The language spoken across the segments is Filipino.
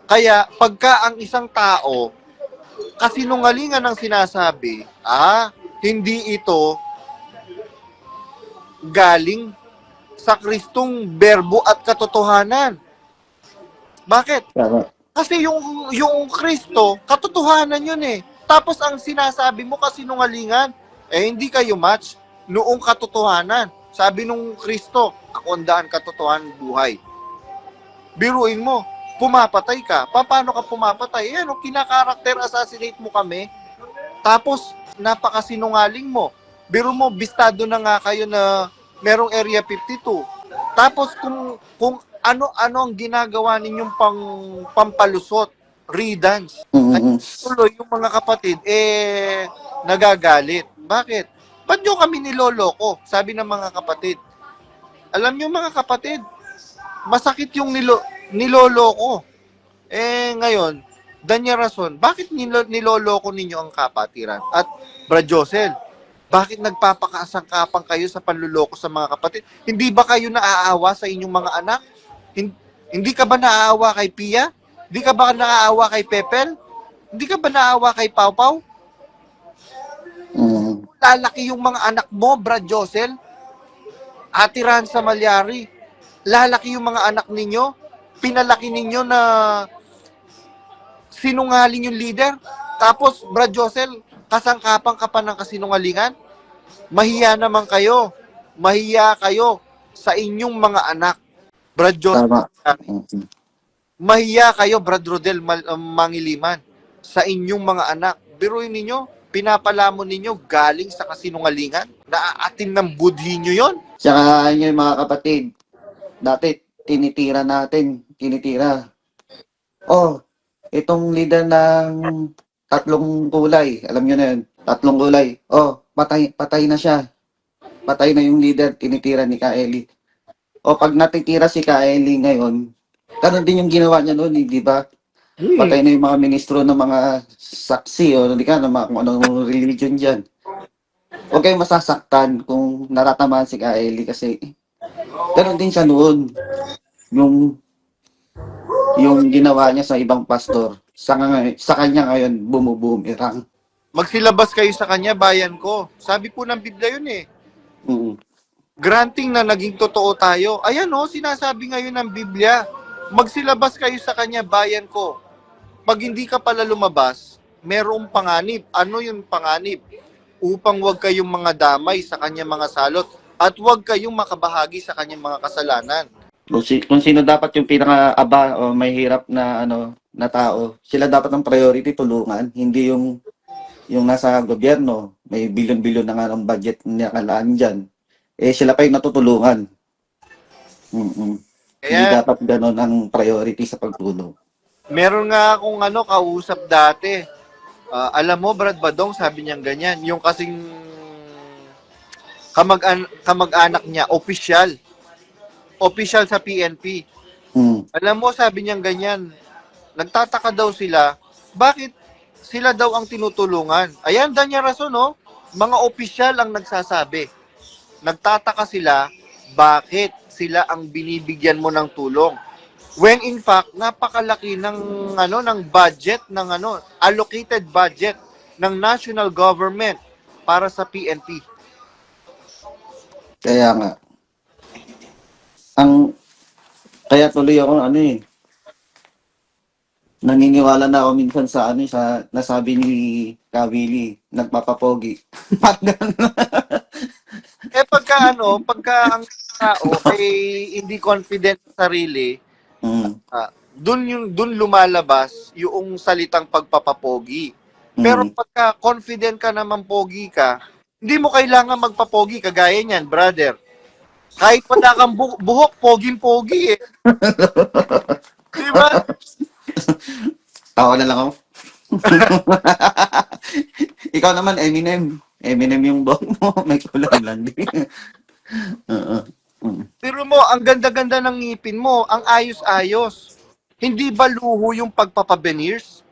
Kaya, pagka ang isang tao, kasinungalingan ang sinasabi, hindi ito galing sa Kristong berbo at katotohanan. Bakit? Tama. Kasi yung Kristo, katotohanan yun eh. Tapos ang sinasabi mo kasinungalingan, hindi kayo match noong katotohanan. Sabi nung Kristo, ako ang daan, katotohanan, buhay. Biruin mo, pumapatay ka. Paano ka pumapatay? Kinakarakter assassinate mo kami. Tapos, napakasinungaling mo. Biro mo, bistado na nga kayo na merong Area 52. Tapos, kung ano-ano ang ginagawa ninyong pampalusot, redance. Mm-hmm. Tuloy yung mga kapatid, nagagalit. Bakit? Ba't nyo kami niloloko? Sabi ng mga kapatid. Alam nyo mga kapatid, masakit yung niloloko. Ngayon, Danya rason, bakit niloloko ninyo ang kapatiran? At Brad Josel, bakit nagpapakasangkapan kayo sa panluloko sa mga kapatid? Hindi ba kayo naaawa sa inyong mga anak? Hindi ka ba naaawa kay Pia? Hindi ka ba naaawa kay Pepel? Hindi ka ba naaawa kay Pau Pau? Lalaki yung mga anak mo, Brad Josel. Ate Ranza Malyari. Lalaki yung mga anak ninyo. Pinalaki ninyo na sinungaling yung leader. Tapos, Brad Josel, kasangkapan ka pa ng kasinungalingan? Mahiya naman kayo. Mahiya kayo sa inyong mga anak. Brad Josel. Tama. Mahiya kayo, Brad Rodel Mangiliman, sa inyong mga anak. Biruin ninyo, pinapalamon ninyo galing sa kasinungalingan. Naaatim ng budhi nyo yon. Tsaka yung mga kapatid, dati tinitira natin, Oh, itong leader ng tatlong kulay, alam nyo na yun, tatlong kulay. Oh, patay na siya. Patay na yung leader, tinitira ni Kaeli. O pag natitira si Kaeli ngayon, ganun din yung ginawa niya noon, di ba? Patay na yung mga ministro ng mga saksi o hindi ka, ng mga kung anong religion dyan. Huwag kayong masasaktan kung naratamaan si Kaeli kasi ganun din siya noon. Yung ginawa niya sa ibang pastor, sa kanya ngayon bumubumirang. Magsilabas kayo sa kanya, bayan ko. Sabi po ng Biblia yun eh. Granting na naging totoo tayo. Ayan sinasabi ngayon ng Biblia. Magsilabas kayo sa kanya, bayan ko. Pag hindi ka pala lumabas, merong panganib. Ano yung panganib? Upang wag kayong mga damay sa kanyang mga salot at wag kayong makabahagi sa kanyang mga kasalanan. Kung sino dapat yung pinaka-aba o may hirap na na tao, sila dapat ang priority tulungan, hindi yung nasa gobyerno, may bilyon-bilyon na nga ng budget na kalaan dyan. Sila pa yung natutulungan. Hindi dapat ganon ang priority sa pagtulong. Meron nga akong kausap dati. Alam mo, Brad Badong, sabi niya ganyan. Yung kasing kamag-anak niya, official sa PNP. Alam mo, sabi niya ganyan. Nagtataka daw sila, bakit sila daw ang tinutulungan? Ayan, Danya rason, mga opisyal ang nagsasabi. Nagtataka sila, bakit sila ang binibigyan mo ng tulong? When in fact, napakalaki ng ng budget ng allocated budget ng national government para sa PNP. Kaya nga. Kaya tuloy ako naniniwala na ako minsan sa sa nasabi ni Kawili, nagpapapogi. Pagka ang tao ay hindi confident sa sarili, dun lumalabas yung salitang pagpapapogi. Pero pagka confident ka naman pogi ka, hindi mo kailangan magpapogi kagaya niyan, brother. Kahit wala kang buhok, poging-pogi eh. Di ba? Tawa na lang ako. Ikaw naman, Eminem. Eminem yung buhok mo. May kulang lang din. Pero mo, ang ganda-ganda ng ngipin mo, ang ayos-ayos. Hindi ba luho yung pagpapaveneers?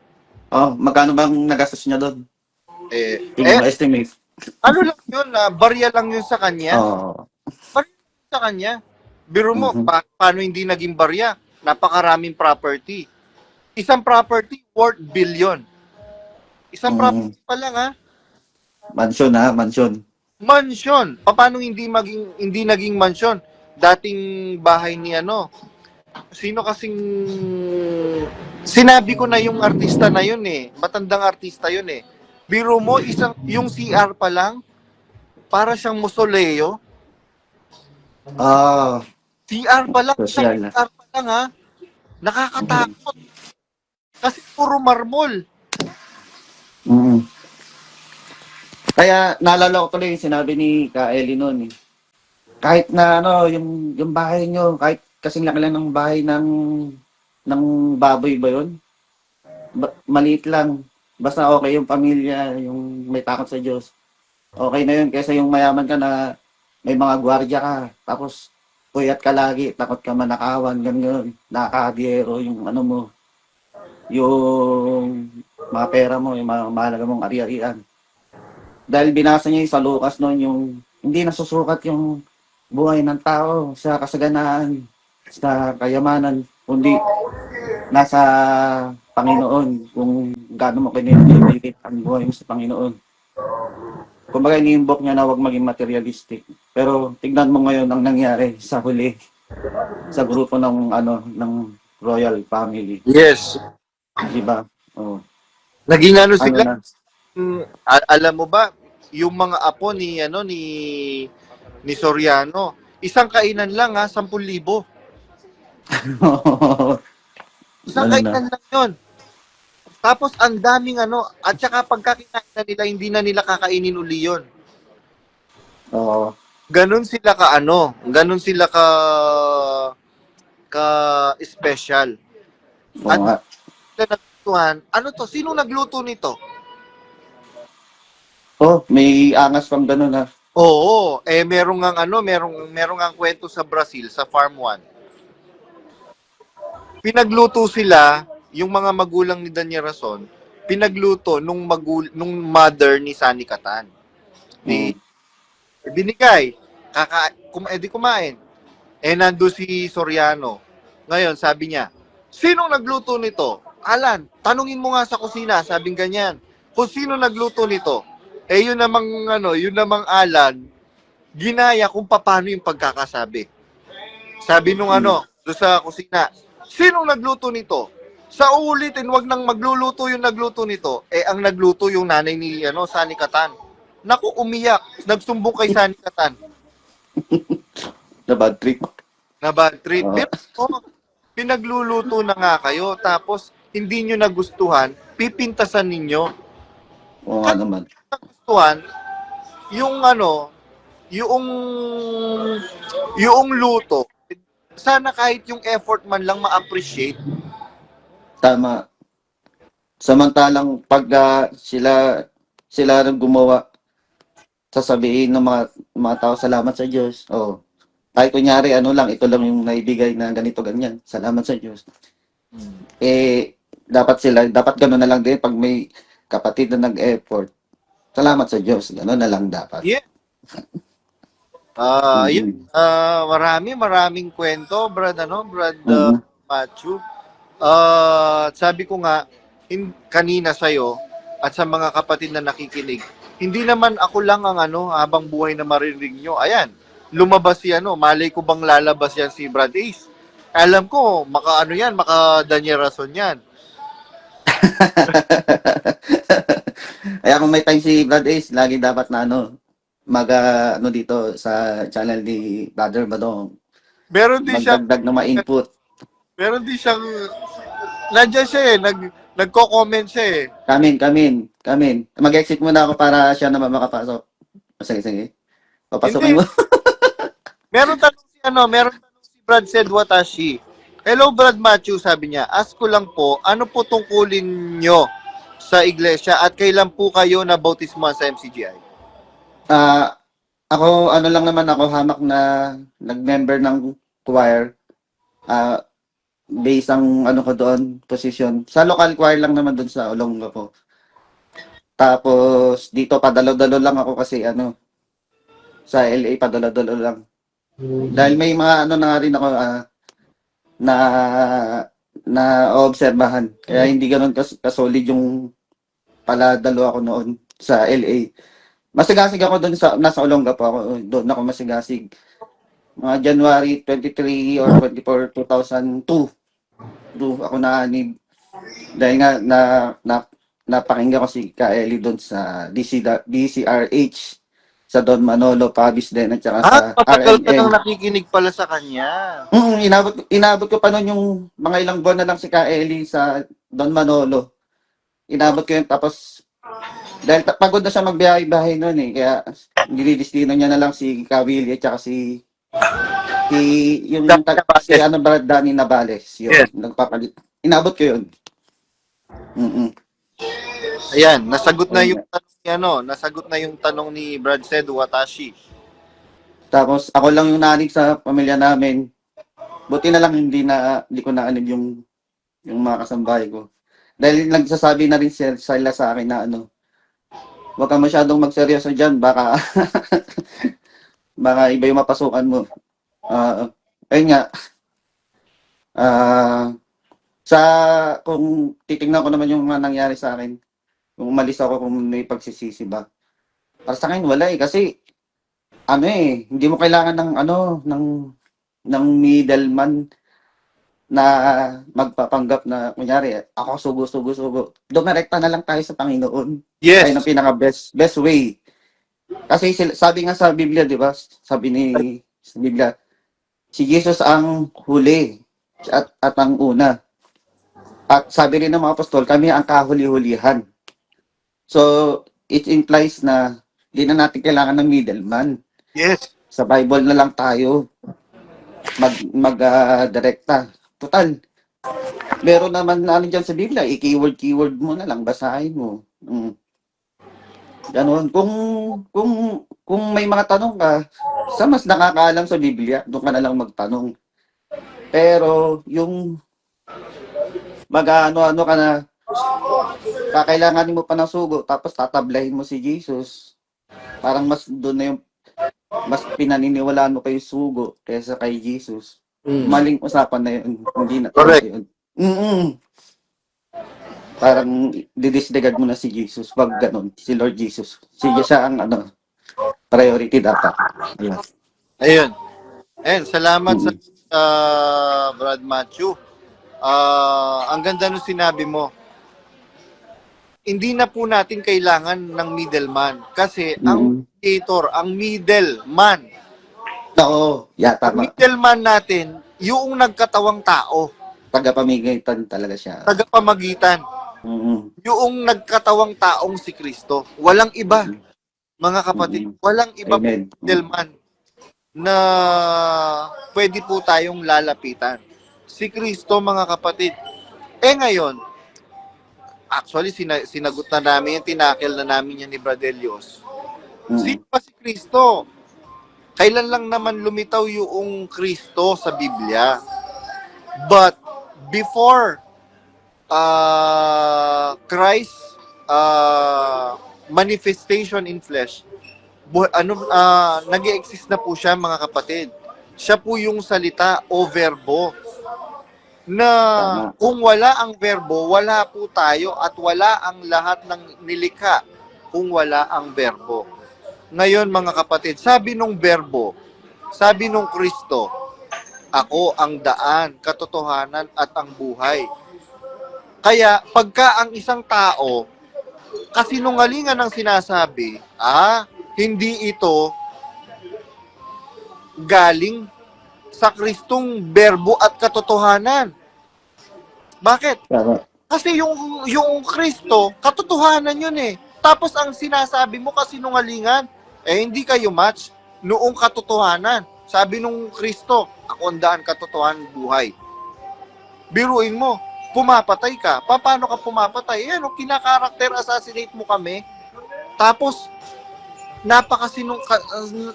Magkano bang nagastos niya doon? Tingin mo estimate? Ano lang yun, barya lang yun sa kanya. Barya sa kanya. Biro mo, paano hindi naging barya? Napakaraming property. Isang property worth billion. Isang property pa lang ha. Mansion ha, mansion. Mansion. Paano hindi naging mansion? Dating bahay ni sino kasing sinabi ko na yung artista na yun eh. Matandang artista yun eh. Biro mo yung CR pa lang para siyang mausoleo. CR pa lang, Social na. CR pa lang ha. Nakakatakot. Kasi puro marmol. Kaya naalala ko tuloy yung sinabi ni Ka Ellie noon. Kahit na yung bahay nyo, kahit kasing laki lang ng bahay ng baboy ba yun? Maliit lang. Basta okay yung pamilya, yung may takot sa Diyos. Okay na yun kaysa yung mayaman ka na may mga gwardiya ka. Tapos puyat ka lagi, takot ka manakawan, ganyan. Nakakadyero yung mo, yung mga pera mo, yung mga mahalaga mong ari-arian. Dahil binasa niya sa Lucas noon yung hindi nasusukat yung buhay ng tao sa kasaganaan, sa kayamanan, kundi nasa Panginoon kung gaano mo kinililit ang buhay mo sa Panginoon. Kumbaga iniimbok niya na huwag maging materialistic. Pero tignan mo ngayon ang nangyari sa huli sa grupo ng royal family. Yes. Diba? Oh. Naging sila. Na? Alam mo ba, yung mga apo ni Soriano, isang kainan lang 10,000. Isang kainan lang yun. Tapos ang daming at saka pagkakinain na nila, hindi na nila kakainin uli yun. Oo. Ganun sila ganun sila ka special. At nagustuhan, sino nagluto nito? May angas pang ganun ha. Oo, merong ang kwento sa Brazil, sa Farm 1. Pinagluto sila, yung mga magulang ni Daniel Rason, pinagluto nung mother ni Sunny Catan. Binigay, kumain. Nando si Soriano. Ngayon, sabi niya, sinong nagluto nito? Alan, tanungin mo nga sa kusina, sabing ganyan. Kung sino nagluto nito? Yun namang Alan, ginaya kung paano yung pagkakasabi. Sabi nung doon sa kusina, sinong nagluto nito? Sa uulitin, wag nang magluluto yung nagluto nito. Ang nagluto yung nanay ni Sunny Catan. Naku, umiyak. Nagsumbong kay Sunny Catan. Na bad trip. Pero, pinagluluto na nga kayo, tapos hindi nyo nagustuhan, pipintasan ninyo. Oo nga naman. Nagustuhan, yung luto, sana kahit yung effort man lang ma-appreciate. Tama. Samantalang pag sila nang gumawa, sasabihin ng mga tao, salamat sa Diyos. Kahit kunyari, ito lang yung naibigay na ganito, ganyan. Salamat sa Diyos. Dapat gano'n na lang din pag may kapatid na nag-effort. Salamat sa Diyos. Gano'n na lang dapat. Yeah. Maraming kwento, Brad Matthew. Sabi ko nga, kanina sa'yo, at sa mga kapatid na nakikinig, hindi naman ako lang ang habang buhay na marinig nyo. Ayan, lumabas malay ko bang lalabas yan si Brad Ace. Alam ko, maka Daniel Rason yan. Kaya kung may time si Brad Ace, lagi dapat na dito sa channel ni Brother Badong. Meron din siya magdagdag na ma-input. Meron din siyang nandiyan siya nagko-comment siya Kamin. Mag-exit muna ako para siya naman makapasok. Sige. Papasukin mo. Meron tanong si Brad said Watashi. Hello Brad Matthew, sabi niya. Ask ko lang po, ano po tungkulin nyo sa iglesia at kailan po kayo na bautismuhan sa MCGI? Ako, lang naman ako, hamak na nag-member ng choir. Based ang ko doon, position. Sa local choir lang naman doon sa Olongapo. Tapos, dito padalo-dalo lang ako kasi sa LA padalo-dalo lang. Dahil may mga na rin ako na na obserbahan. Kaya hindi ganoon kasolid yung paladalo ako noon sa LA. Masigasig ako doon sa nasa Olonga pa ako. Doon ako masigasig. Mga January 23 or 24, 2002. Doon ako naanib. Dahil nga napakinggan ko si Kaeli doon sa DCRH sa Don Manolo Pabis din at saka sa Matagal ka nang RMN. nakikinig pala sa kanya. Inabot ko pa noon yung mga ilang buwan na lang si Kaeli sa Don Manolo. Inabot ko yun tapos dahil pagod na siya magbiyahe-biyahe noon eh. Kaya nililistino niya na lang si Kawili at saka si si ano ba Danny Navales yun. Yes. Nagpapalit. Inabot ko yun. Ayan, nasagot na yung tanong ni nasagot na yung tanong ni Brad Sed Watashi. Tapos ako lang yung nanig sa pamilya namin. Buti na lang hindi ko naanig yung mga kasambahay ko. Dahil nagsasabi na rin sila sa akin na huwag ka masyadong magseryoso dyan, baka baka iba yung mapasukan mo. Ayun nga, kung titingnan ko naman yung mga nangyari sa akin, kung umalis ako, kung may pagsisisi ba. Para sa akin, wala eh. Kasi, hindi mo kailangan ng middleman na magpapanggap na, kunyari, ako sugo. Dumirekta na lang tayo sa Panginoon. Yes. Tayo ng pinaka-best way. Kasi sabi nga sa Biblia, di ba? Sabi sa Biblia, si Jesus ang huli at ang una. At sabi rin ng mga apostol, kami ang kahuli-hulihan. So, it implies na hindi na natin kailangan ng middleman. Yes. Sa Bible na lang tayo mag-direkta. Total. Meron naman na dyan sa Biblia, i-keyword mo na lang, basahin mo. Ganon. Kung may mga tanong ka, sa mas nakakaalam sa Biblia, doon ka na lang magtanong. Pero, yung mag-ano ka na, kakailanganin mo pa ng sugo, tapos tatablahin mo si Jesus. Parang mas doon na yung, mas pinaniniwalaan mo kay sugo kaysa kay Jesus. Maling usapan na yun. Hindi na Correct. yun. Parang didisregard mo na si Jesus. Wag ganun. Si Lord Jesus. Sige siya ang priority dapat. Ayun. Salamat sa Brad Matthew. Ang ganda nung sinabi mo. Hindi na po natin kailangan ng middleman kasi ang mediator, ang middleman. Oo, Ang tama. middleman natin, yung nagkatawang tao. Tagapamagitan talaga siya. Tagapamagitan. Yung nagkatawang taong si Kristo. Walang iba, mga kapatid. Walang iba po middleman na pwede po tayong lalapitan. Si Kristo, mga kapatid. Ngayon, actually, sinagot na namin yan, tinakil na namin yan ni Bradelios. Sino pa si Kristo? Kailan lang naman lumitaw yung Kristo sa Biblia? But, before Christ manifestation in flesh, nag-i-exist na po siya, mga kapatid. Siya po yung salita o verbo na kung wala ang verbo, wala po tayo at wala ang lahat ng nilikha kung wala ang verbo. Ngayon, mga kapatid, sabi nung verbo, sabi nung Kristo, ako ang daan, katotohanan at ang buhay. Kaya pagka ang isang tao kasinungalingan ang sinasabi, hindi ito galing sa Kristong berbo at katotohanan. Bakit? Kasi yung Kristo, katotohanan yun eh. Tapos ang sinasabi mo kasinungalingan, hindi kayo match noong katotohanan. Sabi nung Kristo, ako ang daan, katotohanan, buhay. Biruin mo, pumapatay ka. Paano ka pumapatay? Kinakarakter assassinate mo kami. Tapos,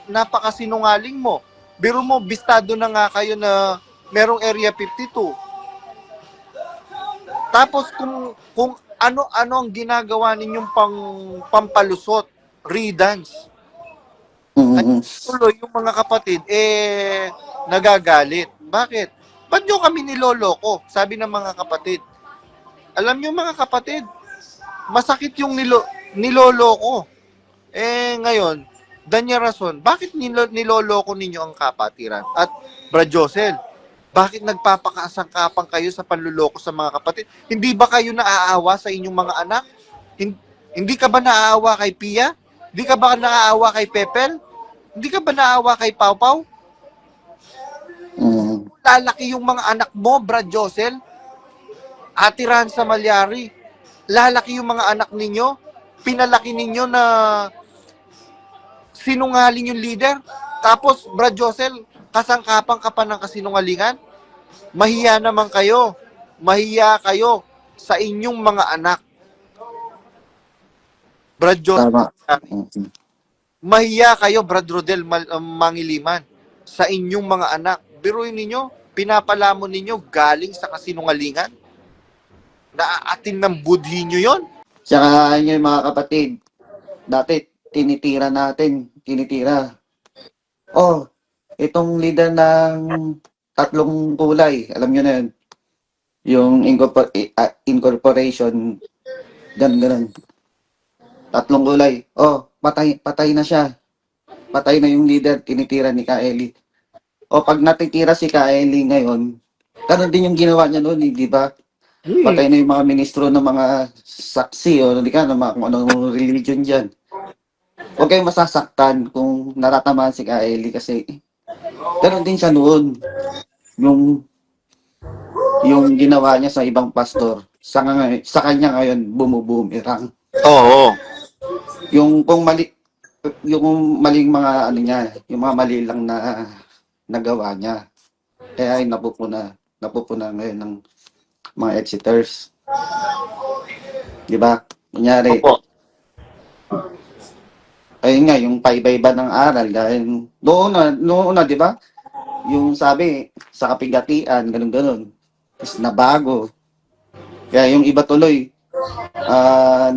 napakasinungaling mo. Biro mo, bistado na nga kayo na merong Area 52. Tapos kung ano ang ginagawa ninyong pampalusot, redance. Tuloy yung mga kapatid nagagalit. Bakit? Ba't nyo kami niloloko? Sabi ng mga kapatid. Alam nyo mga kapatid, masakit yung niloloko. Ngayon, Danya Rason, bakit niloloko ninyo ang kapatiran? At Brad Josel, bakit nagpapakasangkapan kayo sa panluloko sa mga kapatid? Hindi ba kayo naaawa sa inyong mga anak? Hindi ka ba naaawa kay Pia? Hindi ka ba naaawa kay Pepel? Hindi ka ba naaawa kay Pau Pau? Lalaki yung mga anak mo, Brad Josel. Ate Ranza Malyari. Lalaki yung mga anak ninyo. Pinalaki ninyo na sinungaling yung leader. Tapos, Brad Josel, kasangkapan ka pa ng kasinungalingan? Mahiya naman kayo. Mahiya kayo sa inyong mga anak. Brad Josel, Tama. mahiya kayo, Brad Rodel Mangiliman, sa inyong mga anak. Biruin ninyo, pinapalamon ninyo galing sa kasinungalingan. Naaatin ng budhi nyo yon. Tsaka yun mga kapatid, dati tinitira. Oh, itong leader ng tatlong kulay, alam nyo na yun. Yung incorporation, ganun. Tatlong kulay. Oh, patay na siya. Patay na yung leader, tinitira ni Kaeli. O pag natitira si Kaeli ngayon, ganun din yung ginawa niya noon, di ba? Patay na yung mga ministro ng mga saksi o hindi ka, ng mga kung anong religion dyan. Huwag kayong masasaktan kung naratamaan si Kaeli kasi ganun din siya noon. Yung ginawa niya sa ibang pastor, sa kanya ngayon bumubumirang. Oo. Yung maling mga ano niya, yung mga mali lang na nagawa niya. Kaya ay napupuna ngayon ng mga exiters. Di ba? Kunyari, Opo. ayun nga, yung paiba-iba ng aral. Dahil noon na, di ba? Yung sabi, sa kapigatian, ganun-ganun. Tapos nabago. Kaya yung iba tuloy,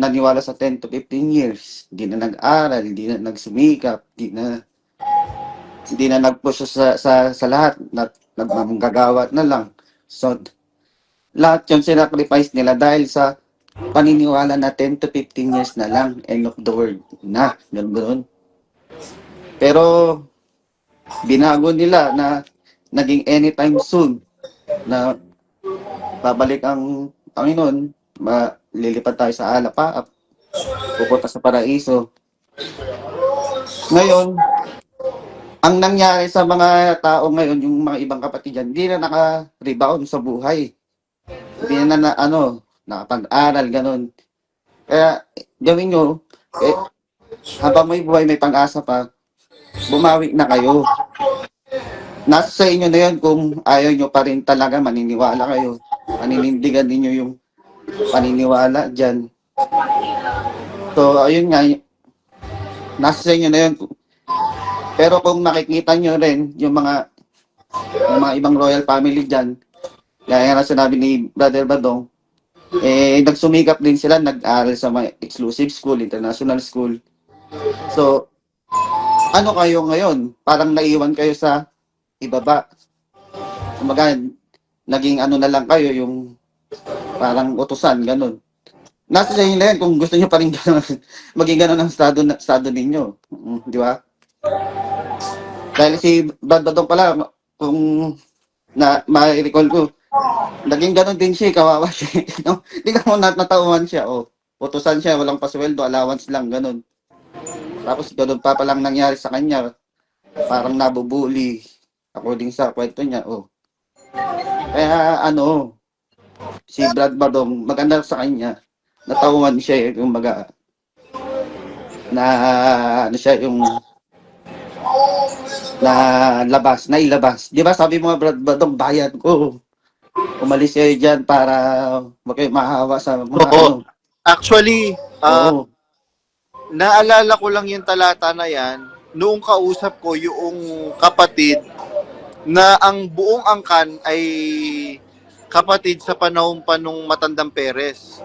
naniwala sa 10 to 15 years. Hindi na nag-aral, hindi na nagsumikap, hindi na nag-push sa lahat. Nagmamagagawat na lang. So, lahat yun sinacrifice nila dahil sa paniniwala na 10 to 15 years na lang, end of the world na, gano'n. Pero, binago nila na naging anytime soon na babalik ang Panginoon, lilipad tayo sa alapa, pupunta sa paraiso. Ngayon, ang nangyari sa mga tao ngayon, yung mga ibang kapatid dyan, hindi na naka-rebound sa buhay. Hindi na nakapag-aral, ganun. Kaya, gawin nyo, habang may buhay, may pang-asa pa, bumawi na kayo. Nasa sa inyo na yun kung ayaw nyo pa rin talaga, maniniwala kayo. Paninindigan ninyo yung paniniwala dyan. So, ayun nga, nasa sa inyo na yun. Pero kung nakikita nyo rin yung mga ibang royal family dyan, gaya na sinabi ni Brother Badong, nagsumikap din sila, nag-aral sa mga exclusive school, international school. So, ano kayo ngayon? Parang naiwan kayo sa ibaba. Kumbaga, naging ano na lang kayo, yung parang utusan, ganun. Nasa sa inyo na yan kung gusto nyo pa rin maging ganun ang estado ninyo. Di ba? Dahil si Brad Badong pala, kung ma-recall ko, naging ganun din siya, kawawa siya. Hindi ka mo natauhan siya. Utusan siya, walang pasweldo, allowance lang, ganun. Tapos ganun pa palang nangyari sa kanya. Parang nabubuli, according sa kwento niya. Kaya si Brad Badong, maganda sa kanya. Natauhan siya, yung nailabas. Di ba sabi mo, Brad Badong, bayad ko. Umalis kayo dyan para wag kayo mahawa sa mga Actually, naalala ko lang yung talata na yan noong kausap ko yung kapatid na ang buong angkan ay kapatid sa panahon pa nung Matandang Perez.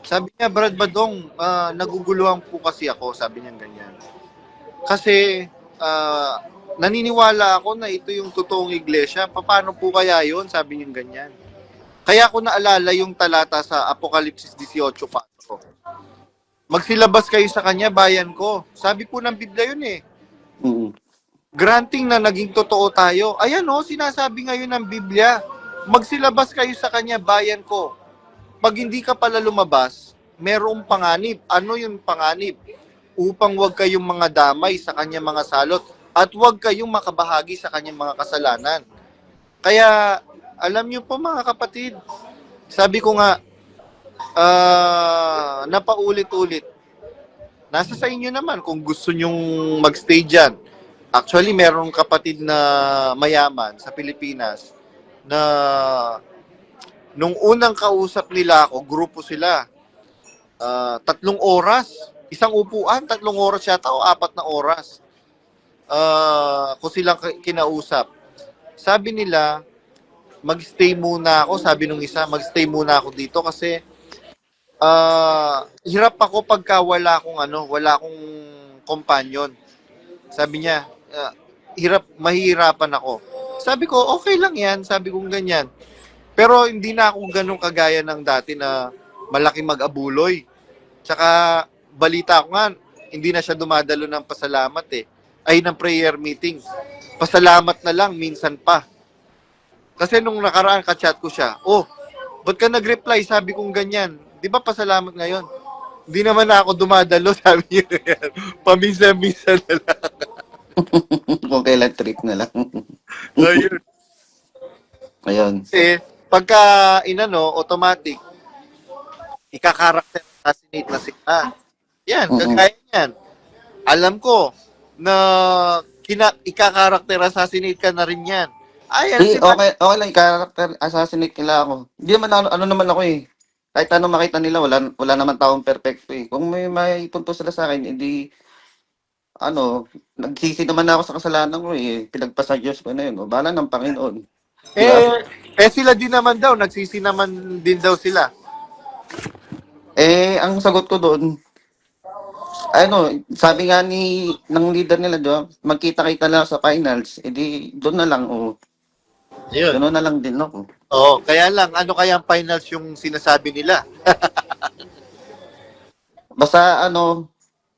Sabi niya, Brad Badong, naguguluhan po kasi ako, sabi niya ganyan. Kasi naniniwala ako na ito yung totoong iglesia. Paano po kaya yun? Sabi niya ganyan. Kaya ko naalala yung talata sa Apokalipsis 18:4. Magsilabas kayo sa kanya, bayan ko. Sabi po ng Biblia yun eh. Mm. Granting na naging totoo tayo. Ayan o, sinasabi ngayon ng Biblia. Magsilabas kayo sa kanya, bayan ko. Pag hindi ka pala lumabas, merong panganib. Ano yung panganib? Upang wag kayong mga damay sa kanya mga salot at wag kayong makabahagi sa kanyang mga kasalanan. Kaya, alam niyo po mga kapatid, sabi ko nga, napaulit-ulit. Nasa sa inyo naman kung gusto nyong magstay dyan. Actually, merong kapatid na mayaman sa Pilipinas na nung unang kausap nila ako, grupo sila, 3 oras. Isang upuan, 3 oras yata o 4 na oras. Kung silang kinausap. Sabi nila, mag-stay muna ako. Sabi nung isa, mag-stay muna ako dito kasi hirap ako pagka wala akong companion. Sabi niya, mahihirapan ako. Sabi ko, okay lang yan. Sabi ko ganyan. Pero hindi na ako ganun kagaya ng dati na malaki mag-abuloy. Tsaka, balita ko nga, hindi na siya dumadalo ng pasalamat ng prayer meeting. Pasalamat na lang, minsan pa. Kasi nung nakaraan, ka-chat ko siya, ba't ka nag-reply? Sabi kong ganyan. Di ba pasalamat ngayon? Hindi naman na ako dumadalo, sabi niya. Paminsan-minsan na lang. Kung kailan trip na lang. Ayun. Ayun. Kasi, pagka automatic, ika-character assassinate na sila. Yan, kagaya yan. Alam ko na ika-character assassinate ka na rin yan. Ayan, Okay lang, character assassinate nila ako. Hindi naman ano naman ako eh. Kahit ano makita nila, wala naman taong perfecto eh. Kung may punto sila sa akin, hindi nagsisi naman ako sa kasalanan ko eh. Pinagpasa Diyos ko na yun. O, bahala ng Panginoon. Sila din naman daw, nagsisi naman din daw sila. Ang sagot ko doon, sabi nga ng leader nila doon, magkita-kita lang sa finals, edi doon na lang, Yun. doon na lang din ako. Kaya lang, ano kaya ang finals yung sinasabi nila? Basta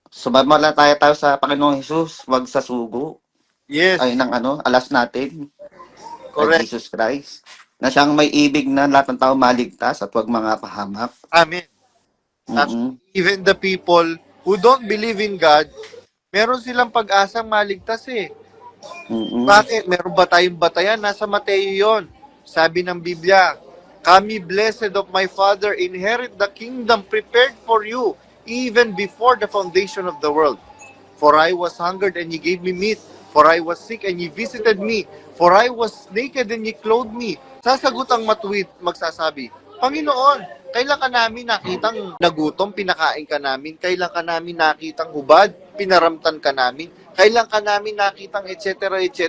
sumamala tayo sa Panginoong Jesus, wag sa sugo. Yes. Ay, alas natin. Correct. Kay Jesus Christ. Na siyang may ibig na lahat ng tao maligtas at wag mga pahamak. Amen. Actually, even the people who don't believe in God, meron silang pag-asang maligtas eh. Bakit? Meron ba tayong batayan? Nasa Mateo yon. Sabi ng Biblia, "Kami blessed of my Father, inherit the kingdom prepared for you, even before the foundation of the world. For I was hungered and ye gave me meat. For I was sick and ye visited me. For I was naked and ye clothed me." Sasagot ang matuwid, magsasabi, Panginoon, kailan ka namin nakitang nagutom, pinakain ka namin? Kailan ka namin nakitang hubad, pinaramtan ka namin? Kailan ka namin nakitang etc. etc.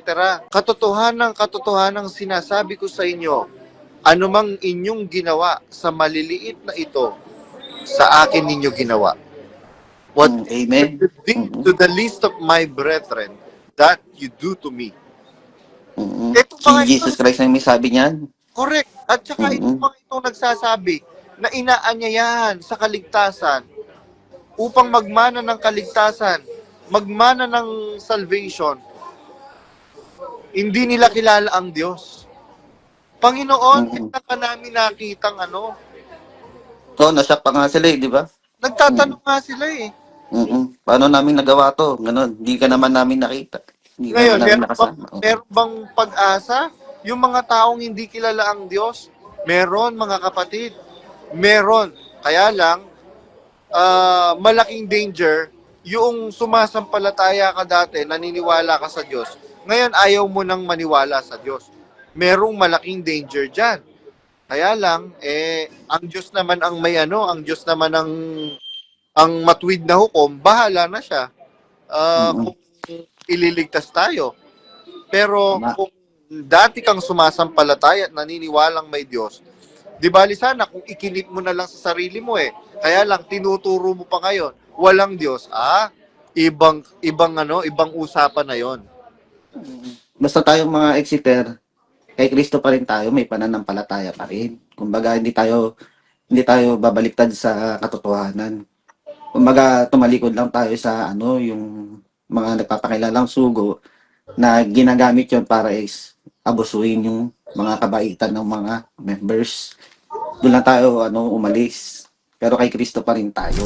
Katotohanang sinasabi ko sa inyo, anumang inyong ginawa sa maliliit na ito, sa akin ninyo ginawa. What Amen. you did to the least of my brethren, that you do to me. Si Jesus Christ na may sabi niyan. Correct. At saka itong mga itong nagsasabi na inaanyayahan sa kaligtasan upang magmana ng kaligtasan, magmana ng salvation, hindi nila kilala ang Diyos. Panginoon, kailan ka namin nakitang Nasyak pa nga sila di ba? Nagtatanong nga sila eh. Paano namin nagawa to? Ganon, hindi ka naman namin nakita. Hindi Ngayon, namin nakasama. meron bang pag-asa? Yung mga taong hindi kilala ang Diyos? Meron, mga kapatid. Meron. Kaya lang, malaking danger, yung sumasampalataya ka dati, naniniwala ka sa Diyos. Ngayon, ayaw mo nang maniwala sa Diyos. Merong malaking danger dyan. Kaya lang, ang Diyos naman ang ang Diyos naman ang matuwid na hukom, bahala na siya. Kung ililigtas tayo. Pero kung dati kang sumasampalataya at naniniwalang may Diyos, di bali sana kung ikinip mo na lang sa sarili mo Kaya lang tinuturo mo pa ngayon, walang Diyos. Ibang usapan na 'yon. Basta tayong mga exiter, kay Kristo pa rin tayo, may pananampalataya pa rin. Kumbaga, hindi tayo babaliktad sa katotohanan. Kumbaga, tumalikod lang tayo sa yung mga nagpapakilalang sugo na ginagamit yon para abusuin yung mga kabaitan ng mga members. Doon lang tayo umalis. Pero kay Kristo pa rin tayo.